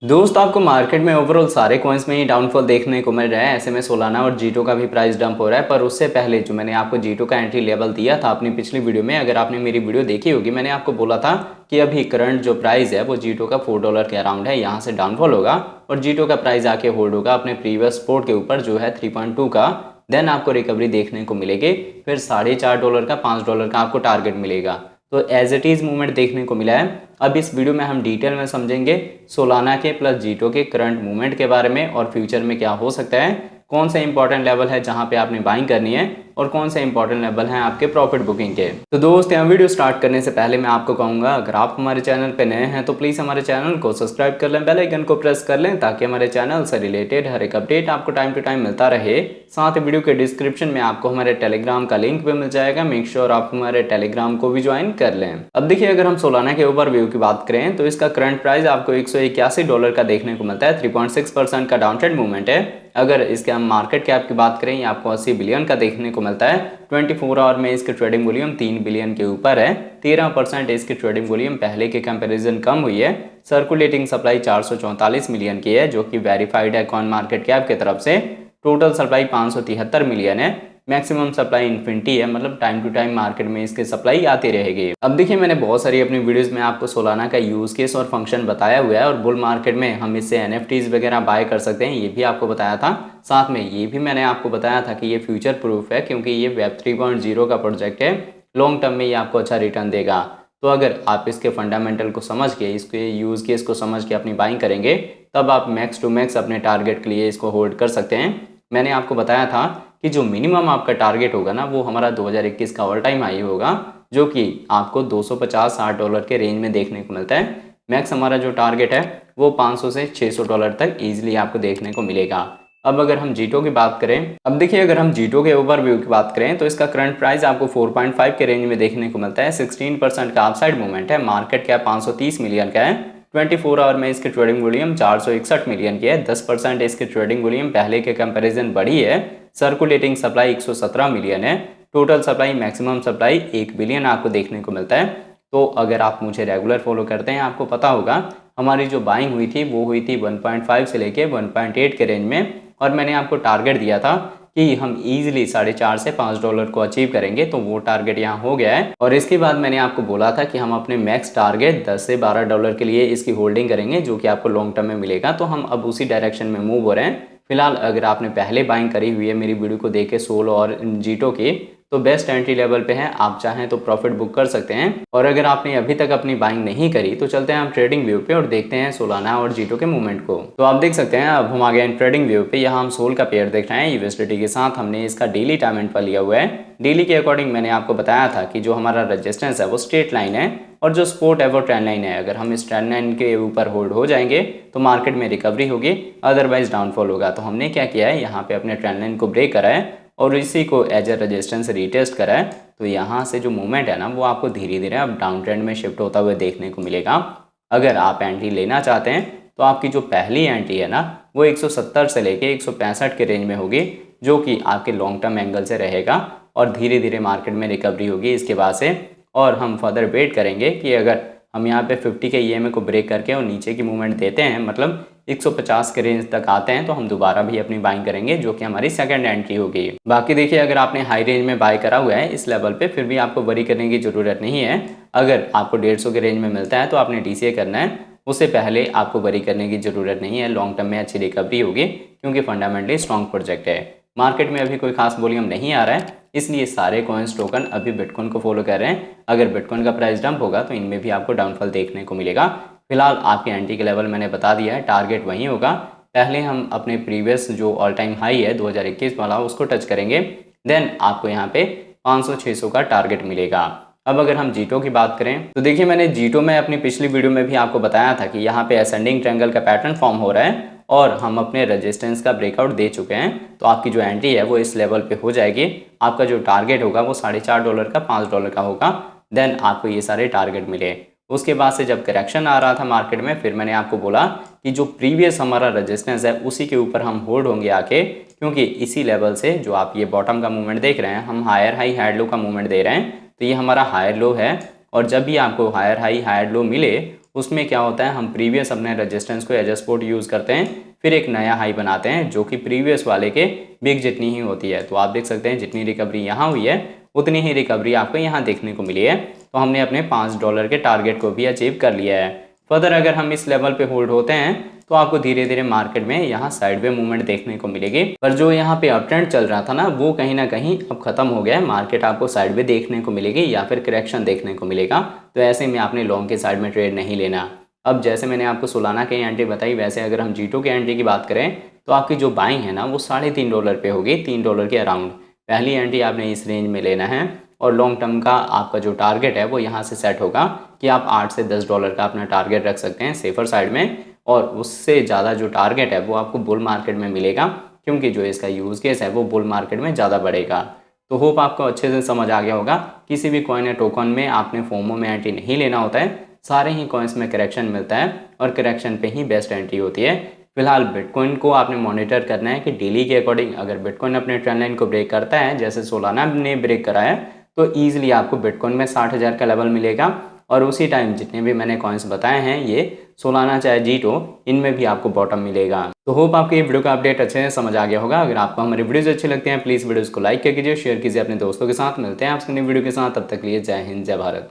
दोस्त आपको मार्केट में ओवरऑल सारे कॉइन्स में ही डाउनफॉल देखने को मिल रहा है। ऐसे में सोलाना और जीटो का भी प्राइस डंप हो रहा है। पर उससे पहले जो मैंने आपको जीटो का एंट्री लेवल दिया था अपनी पिछली वीडियो में, अगर आपने मेरी वीडियो देखी होगी, मैंने आपको बोला था कि अभी करंट जो प्राइस है वो जीटो का $4 के अराउंड है। यहाँ से डाउनफॉल होगा और जीटो का प्राइस आके होल्ड होगा अपने प्रीवियस सपोर्ट के ऊपर जो है 3.2 का। देन आपको रिकवरी देखने को मिलेगी, फिर $4.5 का, $5 का आपको टारगेट मिलेगा। तो एज इट इज़ मूवमेंट देखने को मिला है। अब इस वीडियो में हम डिटेल में समझेंगे सोलाना के प्लस जीटो के करंट मूवमेंट के बारे में और फ्यूचर में क्या हो सकता है, कौन सा इंपॉर्टेंट लेवल है जहां पे आपने बाइंग करनी है और कौन से इंपॉर्टेंट लेवल हैं आपके प्रॉफिट बुकिंग के। तो दोस्त यहाँ वीडियो स्टार्ट करने से पहले मैं आपको कहूंगा, अगर आप हमारे चैनल पे नए हैं तो प्लीज़ हमारे चैनल को सब्सक्राइब कर लें, बेल आइकन को प्रेस कर लें ताकि हमारे चैनल से रिलेटेड हर एक अपडेट आपको टाइम टू टाइम मिलता रहे। साथ ही वीडियो के डिस्क्रिप्शन में आपको हमारे टेलीग्राम का लिंक भी मिल जाएगा, मेक श्योर आप हमारे टेलीग्राम को भी ज्वाइन कर लें। अब देखिए, अगर हम सोलाना के ओवरव्यू की बात करें तो इसका करंट प्राइस आपको $181 का देखने को मिलता है। 3.6% का डाउन ट्रेंड मूवमेंट है। अगर इसके हम मार्केट कैप की बात करें, ये आपको 80 बिलियन का देखने को मिलता है। 24 आवर में इसकी ट्रेडिंग वॉल्यूम 3 बिलियन के ऊपर है। 13% इसकी ट्रेडिंग वॉल्यूम पहले के कंपैरिजन कम हुई है। सर्कुलेटिंग सप्लाई 444 मिलियन की है जो कि वेरीफाइड है कॉइन मार्केट कैप की तरफ से। टोटल सप्लाई 573 मिलियन है। मैक्सिमम सप्लाई इन्फिनिटी है, मतलब टाइम टू टाइम मार्केट में इसकी सप्लाई आती रहेगी। अब देखिए, मैंने बहुत सारी अपनी वीडियोस में आपको सोलाना का यूज केस और फंक्शन बताया हुआ है और बुल मार्केट में हम इससे एनएफटीज वगैरह बाय कर सकते हैं, ये भी आपको बताया था। साथ में ये भी मैंने आपको बताया था कि ये फ्यूचर प्रूफ है क्योंकि ये वेब 3.0 का प्रोजेक्ट है। लॉन्ग टर्म में ये आपको अच्छा रिटर्न देगा। तो अगर आप इसके फंडामेंटल को समझ के, इसके यूज केस को समझ के अपनी बाइंग करेंगे, तब आप मैक्स टू मैक्स अपने टारगेट के लिए इसको होल्ड कर सकते हैं। मैंने आपको बताया था कि जो मिनिमम आपका टारगेट होगा ना, वो हमारा 2021 का ऑल टाइम हाई होगा जो कि आपको $250-60 के रेंज में देखने को मिलता है। मैक्स हमारा जो टारगेट है वो $500 से $600 तक ईजिली आपको देखने को मिलेगा। अब अगर हम जीटो की बात करें, अब देखिए, अगर हम जीटो के ओवरव्यू की बात करें तो इसका करंट प्राइस आपको 4.5 के रेंज में देखने को मिलता है। 16% का अपसाइड मूवमेंट है। मार्केट कैप 530 मिलियन का है। 24 आवर में इसकी ट्रेडिंग वॉल्यूम 461 मिलियन की है। 10% इसकी ट्रेडिंग वॉल्यूम पहले के कंपैरिजन बढ़ी है। सर्कुलेटिंग सप्लाई 117 मिलियन है। Total supply, maximum supply 1 billion आपको देखने को मिलता है। तो अगर आप मुझे रेगुलर फॉलो करते हैं, आपको पता होगा हमारी जो बाइंग हुई थी वो हुई थी 1.5 से लेके 1.8 के रेंज में, और मैंने आपको टारगेट दिया था कि हम इजीली $4.5 से $5 को अचीव करेंगे। तो वो टारगेट यहाँ हो गया है। और इसके बाद मैंने आपको बोला था कि हम अपने मैक्स टारगेट $10 से $12 के लिए इसकी होल्डिंग करेंगे जो कि आपको लॉन्ग टर्म में मिलेगा। तो हम अब उसी डायरेक्शन में मूव हो रहे हैं। फिलहाल अगर आपने पहले बाइंग करी हुई है मेरी वीडियो को देख के सोल और जीटो की, तो बेस्ट एंट्री लेवल पे है, आप चाहें तो प्रॉफिट बुक कर सकते हैं। और अगर आपने अभी तक अपनी बाइंग नहीं करी तो चलते हैं हम ट्रेडिंग व्यू पे और देखते हैं सोलाना और जीटो के मूवमेंट को। तो आप देख सकते हैं, अब हम आ गए हैं ट्रेडिंग व्यू पे। यहाँ हम सोल का पेयर देख रहे हैं यूएसडीटी के साथ। हमने इसका डेली टाइम एंड पर लिया हुआ है। डेली के अकॉर्डिंग मैंने आपको बताया था कि जो हमारा रेजिस्टेंस है वो स्ट्रेट लाइन है और जो सपोर्ट है वो ट्रेंड लाइन है। अगर हम इस ट्रेंड लाइन के ऊपर होल्ड हो जाएंगे तो मार्केट में रिकवरी होगी, अदरवाइज डाउनफॉल होगा। तो हमने क्या किया है, यहाँ पे अपने ट्रेंड लाइन को ब्रेक करा है और इसी को एज ए रेजिस्टेंस रीटेस्ट करा है। तो यहाँ से जो मूवमेंट है ना, वो आपको धीरे धीरे अब डाउन ट्रेंड में शिफ्ट होता हुआ देखने को मिलेगा। अगर आप एंट्री लेना चाहते हैं तो आपकी जो पहली एंट्री है ना, वो 170 से लेके 165 के रेंज में होगी जो कि आपके लॉन्ग टर्म एंगल से रहेगा और धीरे धीरे मार्केट में रिकवरी होगी इसके बाद से। और हम फर्दर वेट करेंगे कि अगर हम यहाँ पे 50 के ईएमए को ब्रेक करके और नीचे की मूवमेंट देते हैं, मतलब 150 के रेंज तक आते हैं, तो हम दोबारा भी अपनी बाइंग करेंगे जो कि हमारी सेकंड एंट्री होगी। बाकी देखिए, अगर आपने हाई रेंज में बाय करा हुआ है इस लेवल पे, फिर भी आपको वरी करने की ज़रूरत नहीं है। अगर आपको 150 के रेंज में मिलता है तो आपने डीसीए करना है, उससे पहले आपको वरी करने की ज़रूरत नहीं है। लॉन्ग टर्म में अच्छी रिकवरी होगी क्योंकि फंडामेंटली स्ट्रॉन्ग प्रोजेक्ट है। मार्केट में अभी कोई खास वॉल्यूम नहीं आ रहा है, इसलिए सारे कॉइन्स टोकन अभी बिटकॉइन को फॉलो कर रहे हैं। अगर बिटकॉइन का प्राइस डंप होगा तो इनमें भी आपको डाउनफॉल देखने को मिलेगा। फिलहाल आपके एंट्री के लेवल मैंने बता दिया है, टारगेट वहीं होगा। पहले हम अपने प्रीवियस जो ऑल टाइम हाई है 2021 वाला, उसको टच करेंगे। देन आपको यहाँ पे 500-600 का टारगेट मिलेगा। अब अगर हम जीटो की बात करें तो देखिए, मैंने जीटो में अपनी पिछली वीडियो में भी आपको बताया था कि यहाँ पे असेंडिंग ट्रायंगल का पैटर्न फॉर्म हो रहा है और हम अपने रेजिस्टेंस का ब्रेकआउट दे चुके हैं। तो आपकी जो एंट्री है वो इस लेवल पे हो जाएगी। आपका जो टारगेट होगा वो $4.5 का, $5 का होगा। देन आपको ये सारे टारगेट मिले। उसके बाद से जब करेक्शन आ रहा था मार्केट में, फिर मैंने आपको बोला कि जो प्रीवियस हमारा रेजिस्टेंस है उसी के ऊपर हम होल्ड होंगे आके, क्योंकि इसी लेवल से जो आप ये बॉटम का मूवमेंट देख रहे हैं, हम हायर हाई हायर लो का मूवमेंट दे रहे हैं। तो ये हमारा हायर लो है और जब भी आपको हायर हाई हायर लो मिले उसमें क्या होता है, हम प्रीवियस अपने रेजिस्टेंस को एज अ सपोर्ट यूज़ करते हैं, फिर एक नया हाई बनाते हैं जो कि प्रीवियस वाले के बिग जितनी ही होती है। तो आप देख सकते हैं जितनी रिकवरी यहाँ हुई है उतनी ही रिकवरी आपको यहाँ देखने को मिली है। तो हमने अपने $5 के टारगेट को भी अचीव कर लिया है। फर्दर अगर हम इस लेवल पे होल्ड होते हैं तो आपको धीरे धीरे मार्केट में यहाँ साइडवे मूवमेंट देखने को मिलेगी। पर जो यहाँ पे अप ट्रेंड चल रहा था ना, वो कहीं ना कहीं अब खत्म हो गया है। मार्केट आपको साइडवे देखने को मिलेगी या फिर करेक्शन देखने को मिलेगा। तो ऐसे में आपने लॉन्ग के साइड में ट्रेड नहीं लेना। अब जैसे मैंने आपको सोलाना की एंट्री बताई, वैसे अगर हम जीटो के एंट्री की बात करें तो आपकी जो बाइंग है ना वो $3.5 पे होगी, $3 के अराउंड। पहली एंट्री आपने इस रेंज में लेना है और लॉन्ग टर्म का आपका जो टारगेट है वो यहाँ से सेट होगा कि आप $8 से $10 का अपना टारगेट रख सकते हैं सेफर साइड में। और उससे ज़्यादा जो टारगेट है वो आपको बुल मार्केट में मिलेगा, क्योंकि जो इसका यूज़ केस है वो बुल मार्केट में ज़्यादा बढ़ेगा। तो होप आपको अच्छे से समझ आ गया होगा। किसी भी कॉइन या टोकन में आपने फोमो में एंट्री नहीं लेना होता है, सारे ही कॉइन्स में करेक्शन मिलता है और करेक्शन पे ही बेस्ट एंट्री होती है। फिलहाल बिटकॉइन को आपने मॉनिटर करना है कि डेली के अकॉर्डिंग अगर बिटकॉइन अपने ट्रेंड लाइन को ब्रेक करता है, जैसे सोलाना ने ब्रेक करा है, तो ईजिली आपको बिटकॉइन में 60,000 का लेवल मिलेगा। और उसी टाइम जितने भी मैंने कॉइन्स बताए हैं, ये सोलाना चाहे जीटो, इनमें भी आपको बॉटम मिलेगा। तो होप आपको ये वीडियो का अपडेट अच्छे से समझ आ गया होगा। अगर आपको हमारी वीडियोज अच्छे लगते हैं प्लीज़ वीडियोज़ को लाइक कर कीजिए, शेयर कीजिए अपने दोस्तों के साथ। मिलते हैं आपसे नई वीडियो के साथ, तब तक लिए जय हिंद जय भारत।